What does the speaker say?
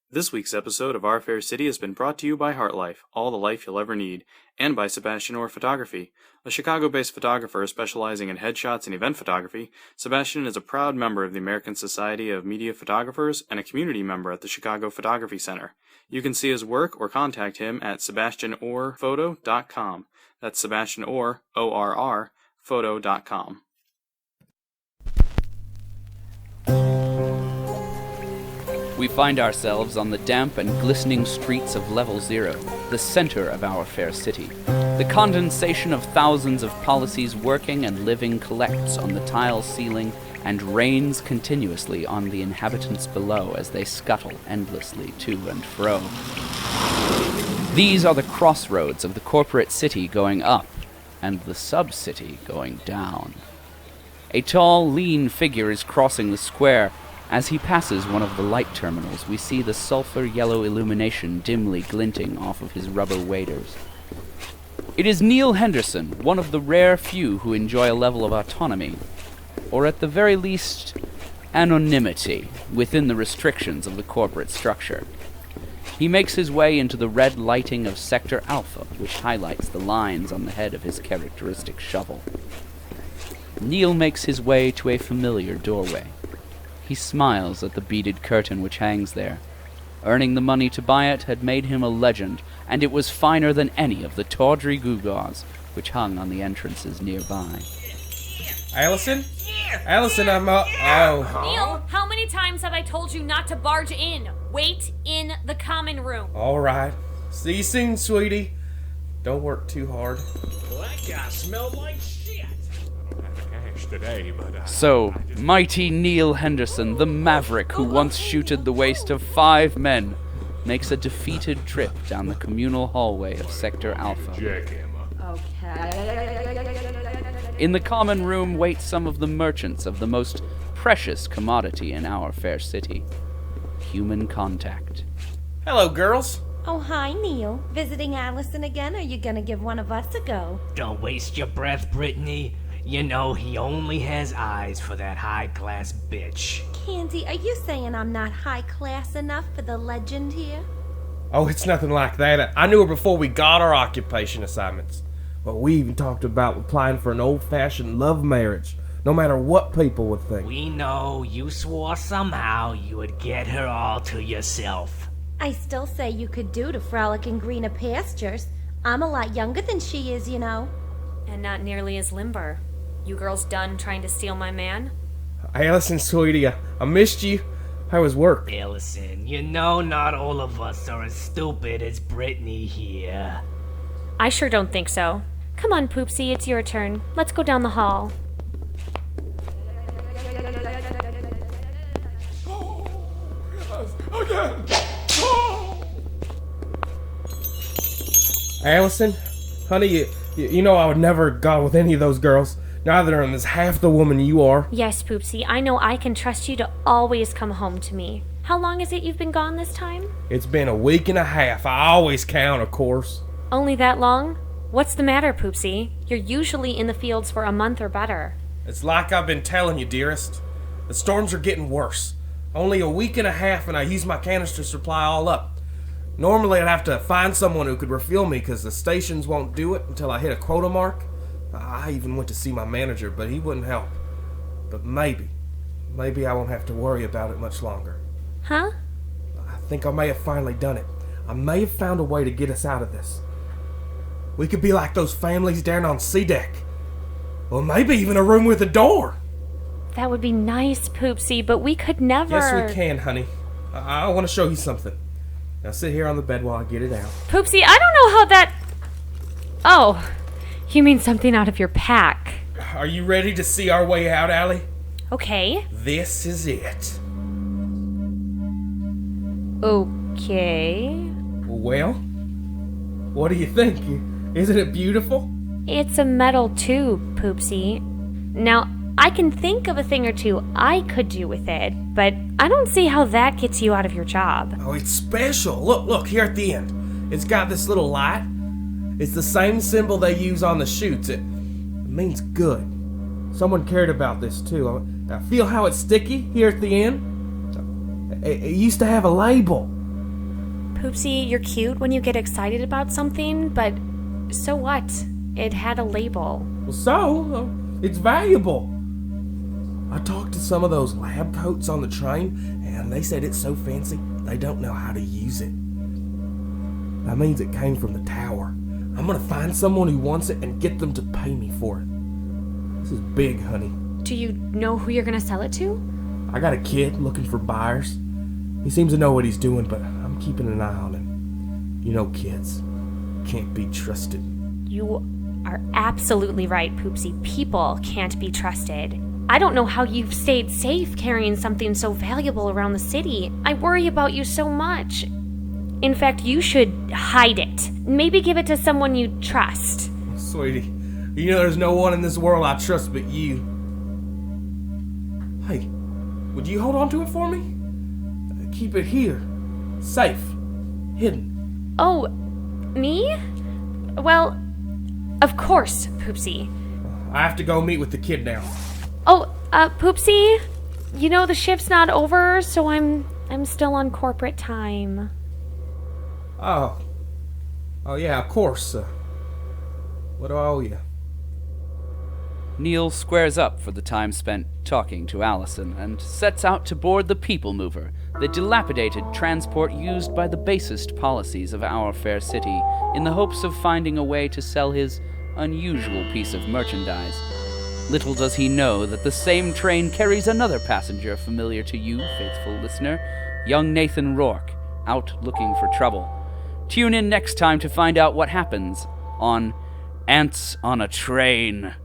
This week's episode of Our Fair City has been brought to you by Heartlife, all the life you'll ever need, and by Sebastian Orr Photography. A Chicago-based photographer specializing in headshots and event photography, Sebastian is a proud member of the American Society of Media Photographers and a community member at the Chicago Photography Center. You can see his work or contact him at sebastianorrphoto.com. That's Sebastian Orr, O-R-R, photo.com. We find ourselves on the damp and glistening streets of Level Zero, the center of our fair city. The condensation of thousands of policies working and living collects on the tile ceiling and rains continuously on the inhabitants below as they scuttle endlessly to and fro. These are the crossroads of the corporate city going up and the sub-city going down. A tall, lean figure is crossing the square. As he passes one of the light terminals, we see the sulfur-yellow illumination dimly glinting off of his rubber waders. It is Neal Henderson, one of the rare few who enjoy a level of autonomy, or at the very least, anonymity, within the restrictions of the corporate structure. He makes his way into the red lighting of Sector Alpha, which highlights the lines on the head of his characteristic shovel. Neal makes his way to a familiar doorway. He smiles at the beaded curtain which hangs there. Earning the money to buy it had made him a legend, and it was finer than any of the tawdry gewgaws which hung on the entrances nearby. Allison? Allison, I'm oh. Neal, how many times have I told you not to barge in? Wait in the common room. All right. See you soon, sweetie. Don't work too hard. Well, that guy smelled like shit. Today, but, So, mighty Neal Henderson, the maverick who once shooted the waist of 5 men, makes a defeated trip down the communal hallway of Sector Alpha. Okay. In the common room wait some of the merchants of the most precious commodity in our fair city, human contact. Hello, girls. Oh, hi, Neal. Visiting Allison again, or you gonna give one of us a go? Don't waste your breath, Brittany. You know he only has eyes for that high-class bitch. Candy, are you saying I'm not high class enough for the legend here? Oh, it's nothing like that. I knew her before we got our occupation assignments. Well, we even talked about applying for an old-fashioned love marriage, no matter what people would think. We know you swore somehow you would get her all to yourself. I still say you could do to frolic in greener pastures. I'm a lot younger than she is, you know. And not nearly as limber. You girls done trying to steal my man? Allison, sweetie, I missed you. How was work? Allison, you know not all of us are as stupid as Brittany here. I sure don't think so. Come on, Poopsie, it's your turn. Let's go down the hall. Allison, honey, you know I would never have gone with any of those girls. Neither of them is half the woman you are. Yes, Poopsie, I know I can trust you to always come home to me. How long is it you've been gone this time? It's been a week and a half. I always count, of course. Only that long? What's the matter, Poopsie? You're usually in the fields for a month or better. It's like I've been telling you, dearest. The storms are getting worse. Only a week and a half and I used my canister supply all up. Normally I'd have to find someone who could refill me because the stations won't do it until I hit a quota mark. I even went to see my manager, but he wouldn't help. But maybe I won't have to worry about it much longer. Huh? I think I may have finally done it. I may have found a way to get us out of this. We could be like those families down on C deck. Or maybe even a room with a door. That would be nice, Poopsie, but we could never... Yes, we can, honey. I want to show you something. Now sit here on the bed while I get it out. Poopsie, I don't know how that... Oh, you mean something out of your pack. Are you ready to see our way out, Allie? Okay. This is it. Okay. Well, what do you think? Isn't it beautiful? It's a metal tube, Poopsie. Now, I can think of a thing or two I could do with it, but I don't see how that gets you out of your job. Oh, it's special. Look, here at the end. It's got this little light. It's the same symbol they use on the chutes. It means good. Someone cared about this, too. I feel how it's sticky here at the end. It used to have a label. Poopsie, you're cute when you get excited about something, but so what? It had a label. Well, so, it's valuable. I talked to some of those lab coats on the train, and they said it's so fancy they don't know how to use it. That means it came from the tower. I'm gonna find someone who wants it and get them to pay me for it. This is big, honey. Do you know who you're gonna sell it to? I got a kid looking for buyers. He seems to know what he's doing, but I'm keeping an eye on him. You know kids can't be trusted. You are absolutely right, Poopsie. People can't be trusted. I don't know how you've stayed safe carrying something so valuable around the city. I worry about you so much. In fact, you should hide it. Maybe give it to someone you trust. Sweetie, you know there's no one in this world I trust but you. Hey, would you hold on to it for me? Keep it here. Safe. Hidden. Oh, me? Well, of course, Poopsie. I have to go meet with the kid now. Oh, Poopsie, you know the shift's not over, so I'm still on corporate time. Oh yeah, of course. What do I owe you? Neal squares up for the time spent talking to Allison and sets out to board the People Mover, the dilapidated transport used by the basest policies of our fair city, in the hopes of finding a way to sell his unusual piece of merchandise. Little does he know that the same train carries another passenger familiar to you, faithful listener, young Nathan Rourke, out looking for trouble. Tune in next time to find out what happens on Ants on a Train.